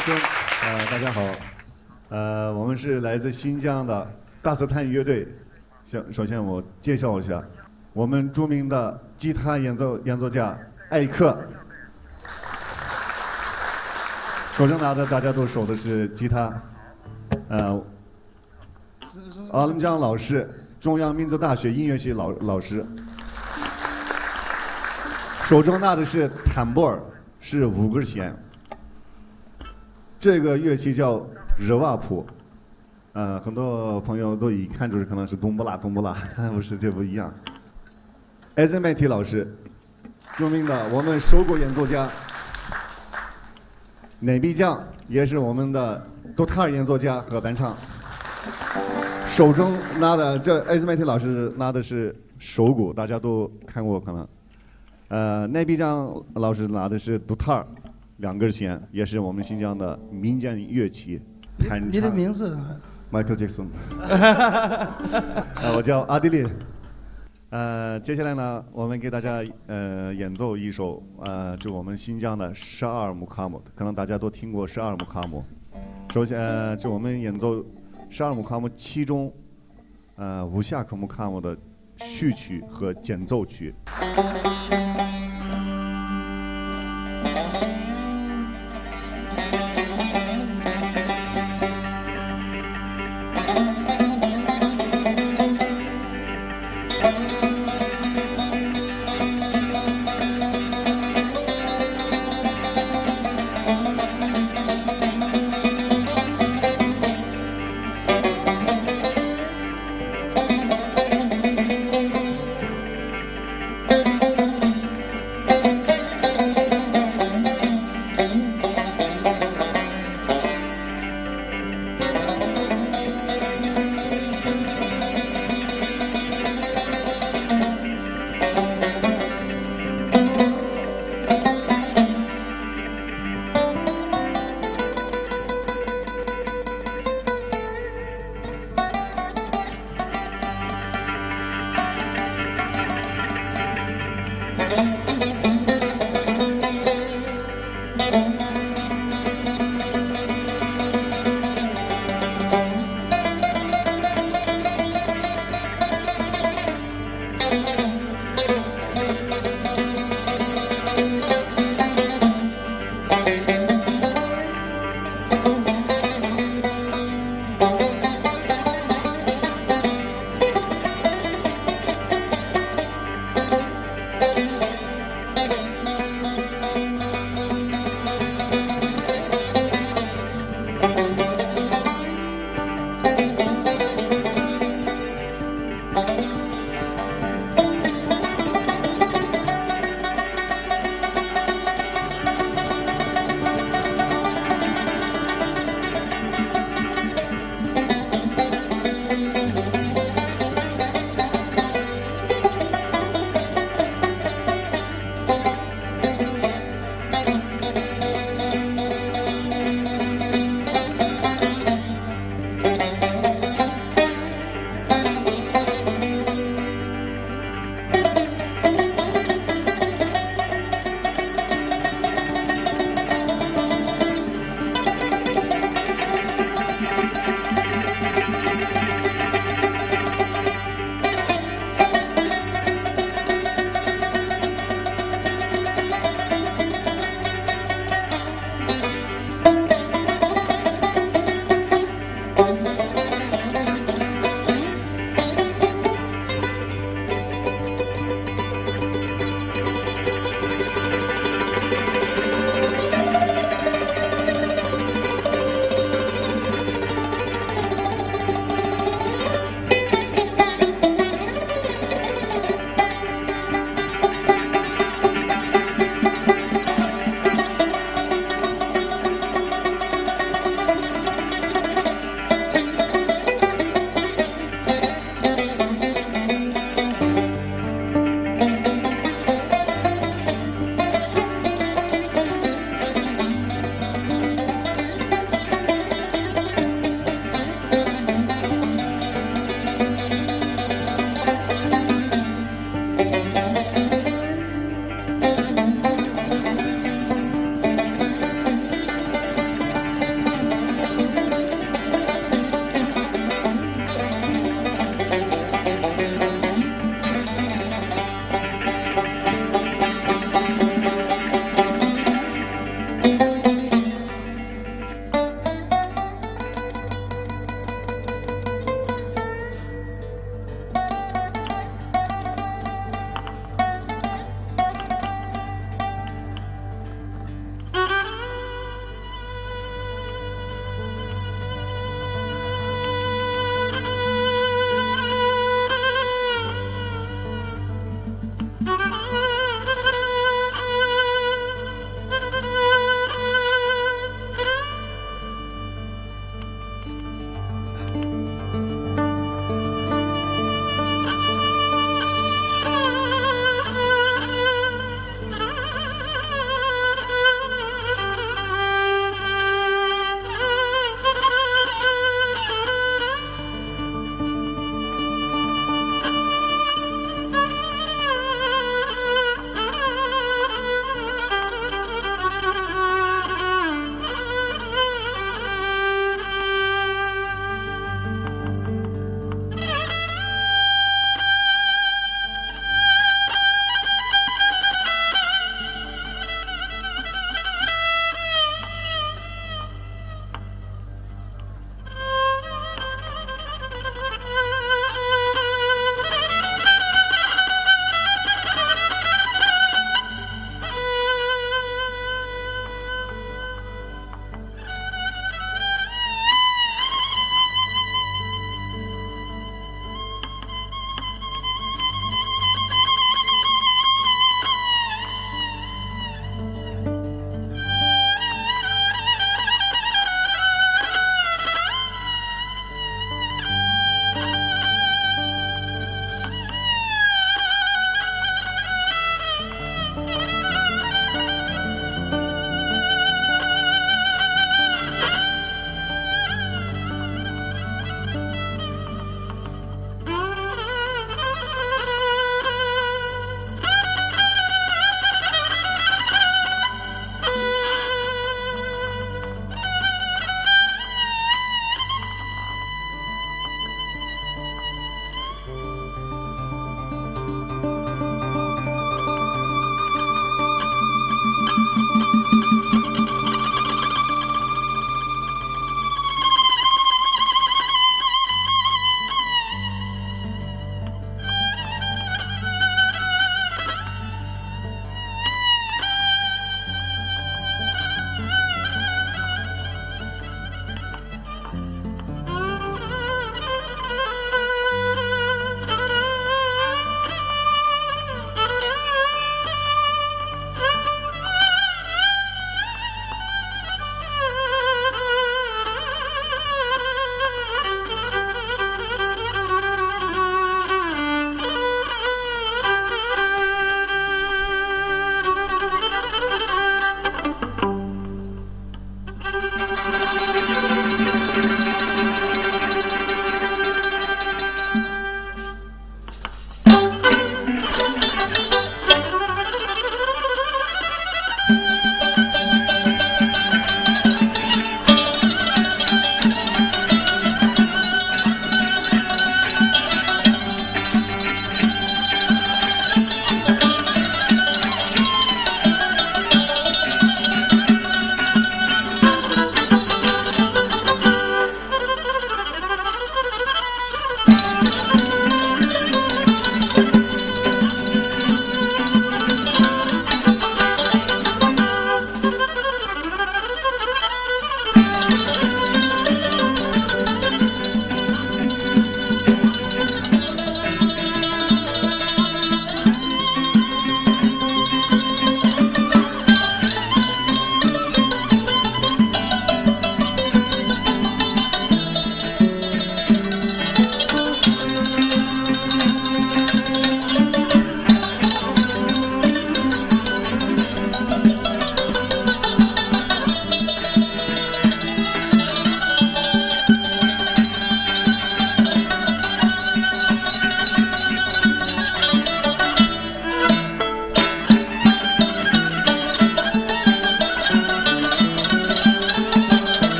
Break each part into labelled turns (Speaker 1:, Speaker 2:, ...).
Speaker 1: 兄，大家好，我们是来自新疆的大斯坦乐队。首先我介绍一下，我们著名的吉他演奏家艾克，手上拿的大家都熟的是吉他，阿lâm江老师，中央民族大学音乐系老师，手中拿的是坦布尔，是5根弦。这个乐器叫日瓦普，很多朋友都一看就是可能是冬不拉，不是，这不一样。Azimati 老师，著名的我们手鼓演奏家。Nabi酱也是我们的dutar演奏家和伴唱。手中拿的这 Azimati 老师拿的是手鼓，大家都看过可能。Nabi酱老师拿的是dutar。2根弦，也是我们新疆的民间乐器。
Speaker 2: 你的名字
Speaker 1: ？Michael Jackson。我叫阿迪利。接下来呢，我们给大家演奏一首就我们新疆的12木卡姆，可能大家都听过12木卡姆。首先就我们演奏12木卡姆其中5下克木卡姆的序曲和间奏曲。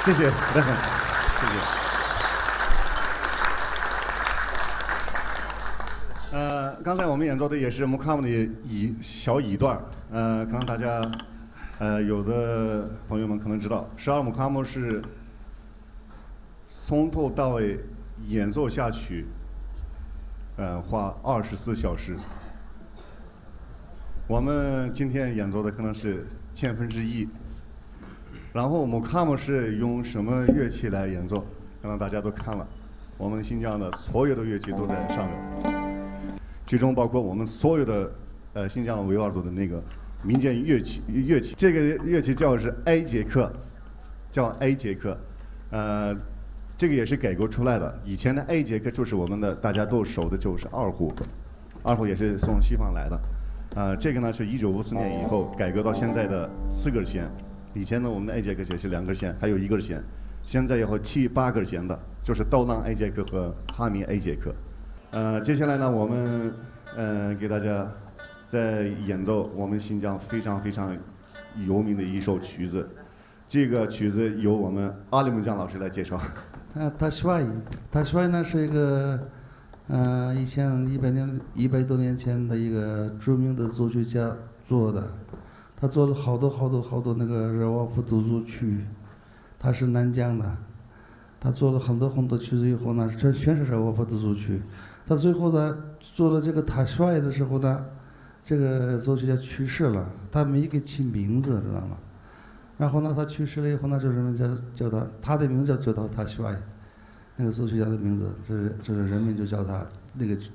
Speaker 1: 谢谢，德很，谢谢。刚才我们演奏的也是 Mukam 的小椅段可能大家有的朋友们可能知道，12 Mukam 是从头到尾演奏下去，花24小时。我们今天演奏的可能是1/1000，然后 Mukam 是用什么乐器来演奏？可能大家都看了，我们新疆的所有的乐器都在上面。其中包括我们所有的新疆维吾尔族的那个民间乐器，这个乐器叫是埃杰克，叫埃杰克，这个也是改革出来的。以前的埃杰克就是我们的大家都熟的就是二胡，二胡也是从西方来的，这个呢是1954年以后改革到现在的4根弦，以前呢我们的埃杰克也是2根弦，还有1根弦，现在以后7、8根弦的，就是刀郎埃杰克和哈密埃杰克。接下来呢，我们给大家再演奏我们新疆非常非常有名的一首曲子。这个曲子由我们阿里木江老师来介绍。
Speaker 2: 塔什瓦伊呢是一个以前100多年前的一个著名的作曲家做的，他做了好多那个热瓦夫独奏曲，他是南疆的，他做了很多曲子以后呢，全是热瓦夫独奏曲。他最后呢，做了这个塔什瓦伊的时候呢，这个作曲家去世了，他没给起名字，知道吗？然后呢，他去世了以后呢，就人们叫他的名字叫塔什瓦伊，那个作曲家的名字，这人们就叫他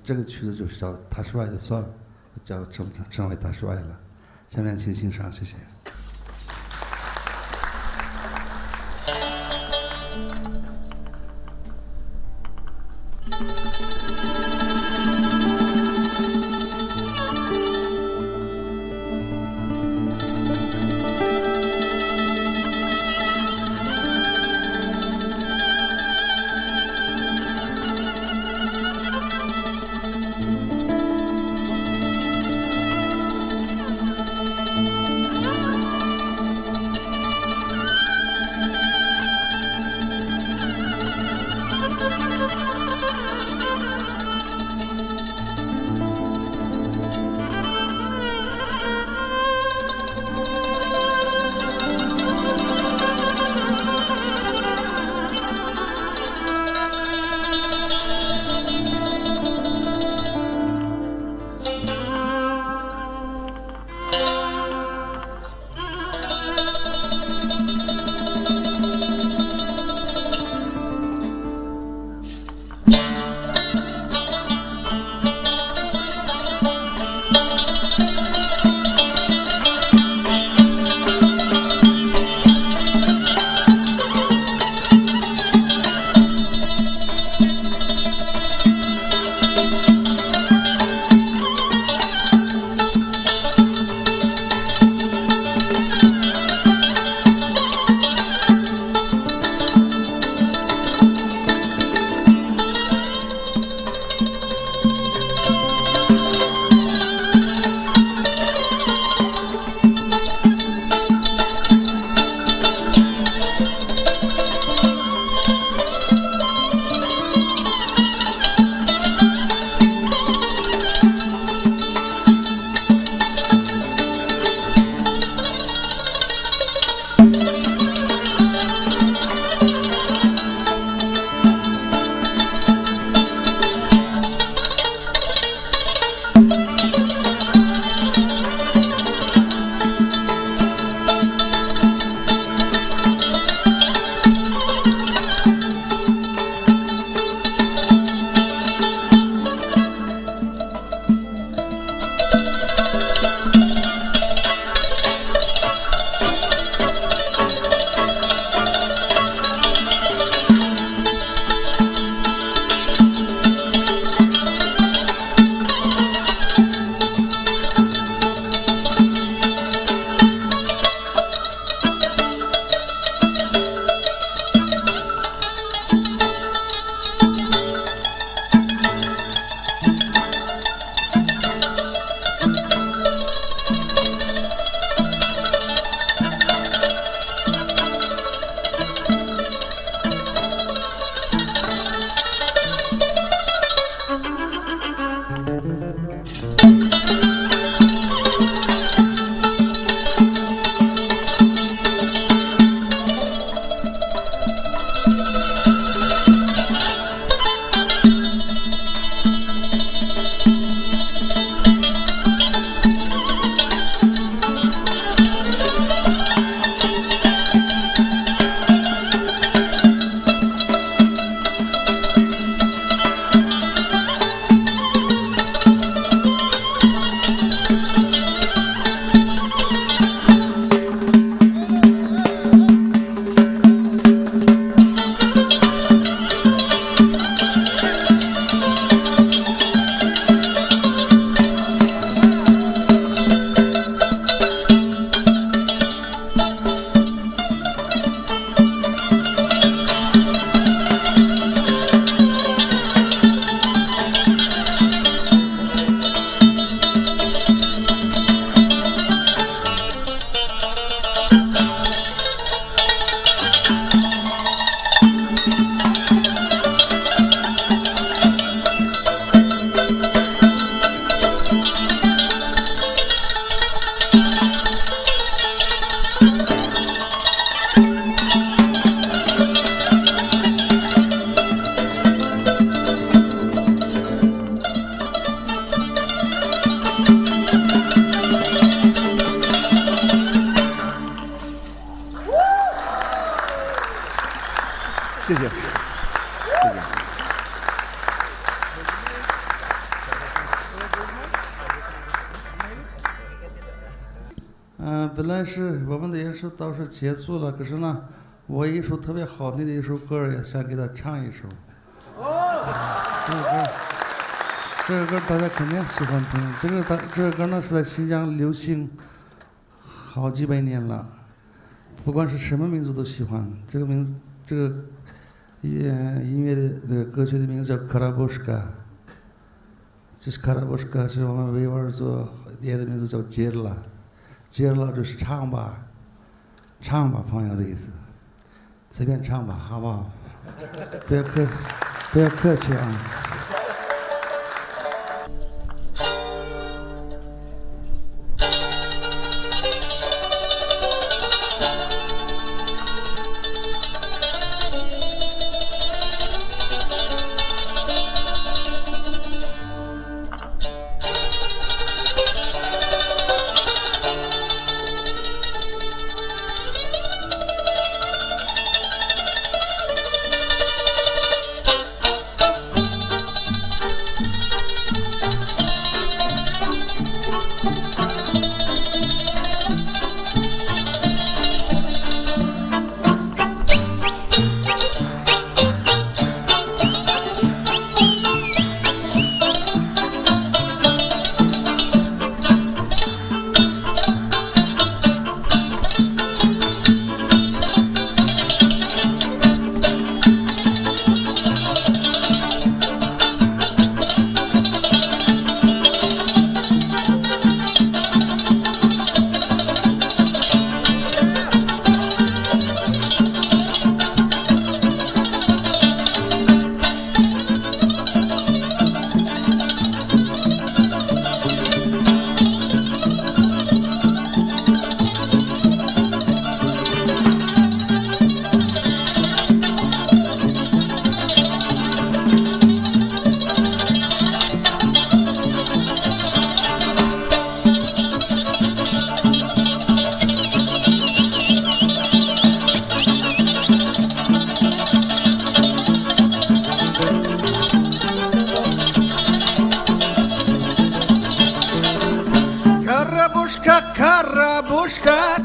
Speaker 2: 这个曲子就是叫塔什瓦伊就算了，叫成为塔什瓦伊了。下面请欣赏，谢谢。
Speaker 1: 谢谢，谢谢。
Speaker 2: 本来是我们的演出倒是结束了，可是呢，我一首特别好听的一首歌也想给他唱一首。这个歌大家肯定喜欢听。这个歌呢是在新疆流行好几百年了，不管是什么民族都喜欢。这个名字，这个音乐的那个歌曲的名字叫《卡拉波什卡》，就是卡拉波什卡是我们维吾尔族别的民族叫杰拉。接着就是唱吧，唱吧，朋友的意思，随便唱吧，好不好？不要客气啊。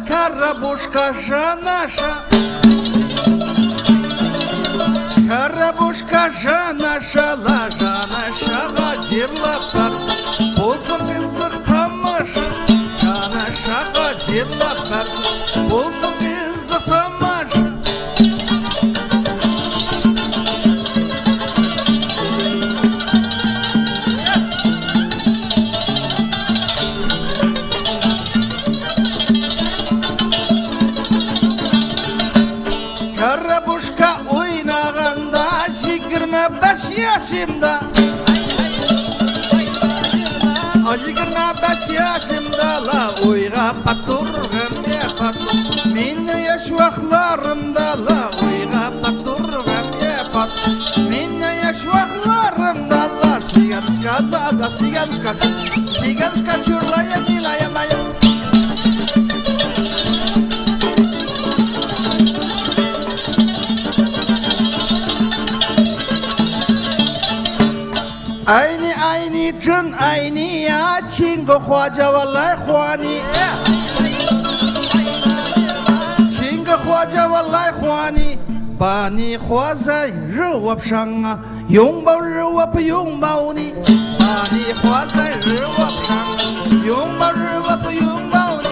Speaker 2: Карабушка же наша, карабушка же наша, лажа наша, гадирла парса, болсам қызық тамаша, наша гадирла парса, болсам қызық тамаша. Karabuşka oynaganda 25 yaşımda 25 yaşımda la oyga paturgam ya patur Minni yaş vaklarımda la oyga paturgam ya patur Minni yaş vaklarımda la Siganuska zaza siganuska Siganuska çurlaya milaya maya Ayni ayni cın ayni ya Çingo Hvaca vallahi Hwani Çingo Hvaca vallahi Hwani Bani Hvaza rı wap shanga Yong bao rı wap yong bao ni Bani Hvaza rı wap shanga Yong bao rı wap yong bao ni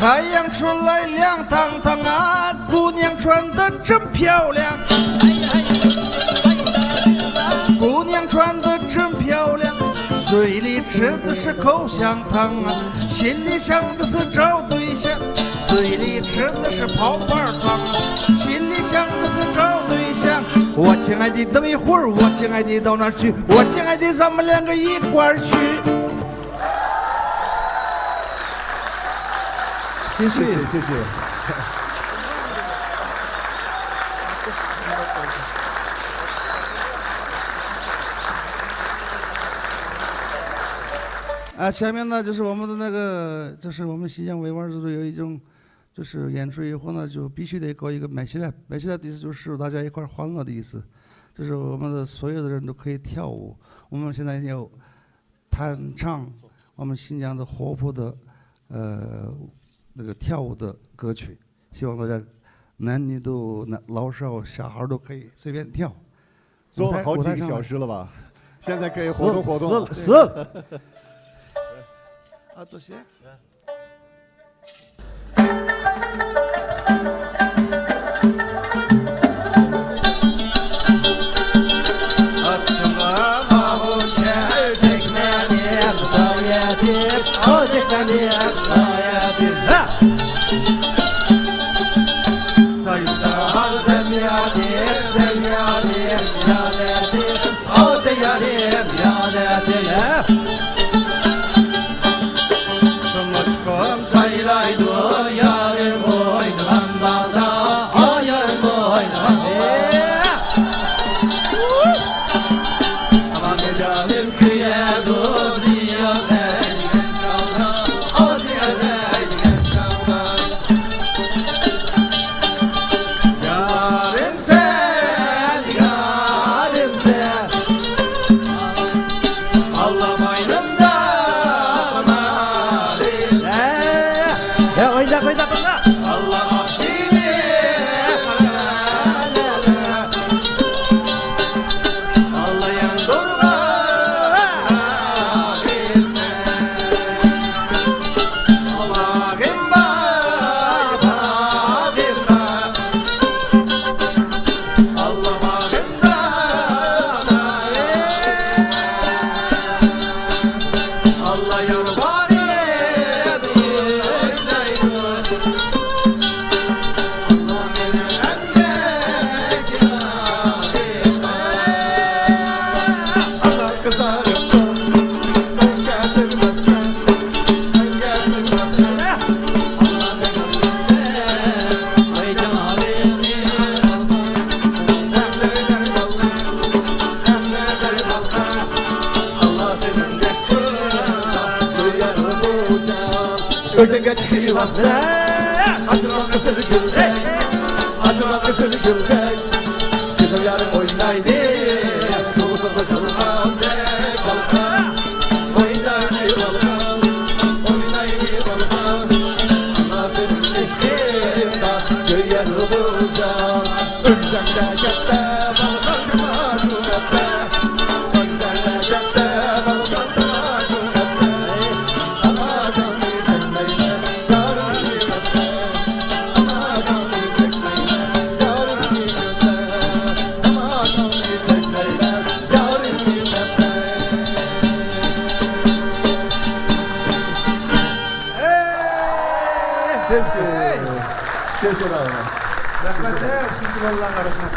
Speaker 2: 太阳出来亮堂堂啊，姑娘穿得真漂亮，姑娘穿得真漂亮，嘴里吃的是口香糖啊，心里想的是找对象，嘴里吃的是泡泡糖啊，心里想的是找对象。我亲爱的，等一会儿，我亲爱的到哪儿去？我亲爱的，咱们两个一块儿去。
Speaker 1: 谢谢谢谢。
Speaker 2: 下面呢就是我们的那个，就是我们新疆维吾尔族有一种，就是演出以后呢，就必须得搞一个麦起来。麦起来的意思就是大家一块儿欢乐的意思，就是我们的所有的人都可以跳舞。我们现在有弹唱我们新疆的活泼的那个跳舞的歌曲，希望大家男女都老少小孩都可以随便跳。
Speaker 1: 做了好几个小时了吧？现在可以活动活动。
Speaker 2: 死了。啊，多谢。
Speaker 3: Gözüne çıkıyvazdı Açılan kısır gülbek Açılan kısır gülbek Çıkıp yarın oynaydı Soğuk soğuk çalınan bek Balıklar Oynaydı balıklar Oynaydı balıklar Anasının eşkinde Göğe rıbılca Ölsem de gette Balıklar kıma cümlette Ölsem de gette Balıklar kıma cümlette Ama canlı çekmeyle Yarın nimette Ama canlı çekmeyle Yarın nimette Ama canlı çekmeyle Yarın nimette
Speaker 1: 谢谢大家。
Speaker 2: Rahmet, siz vallahi rahmet.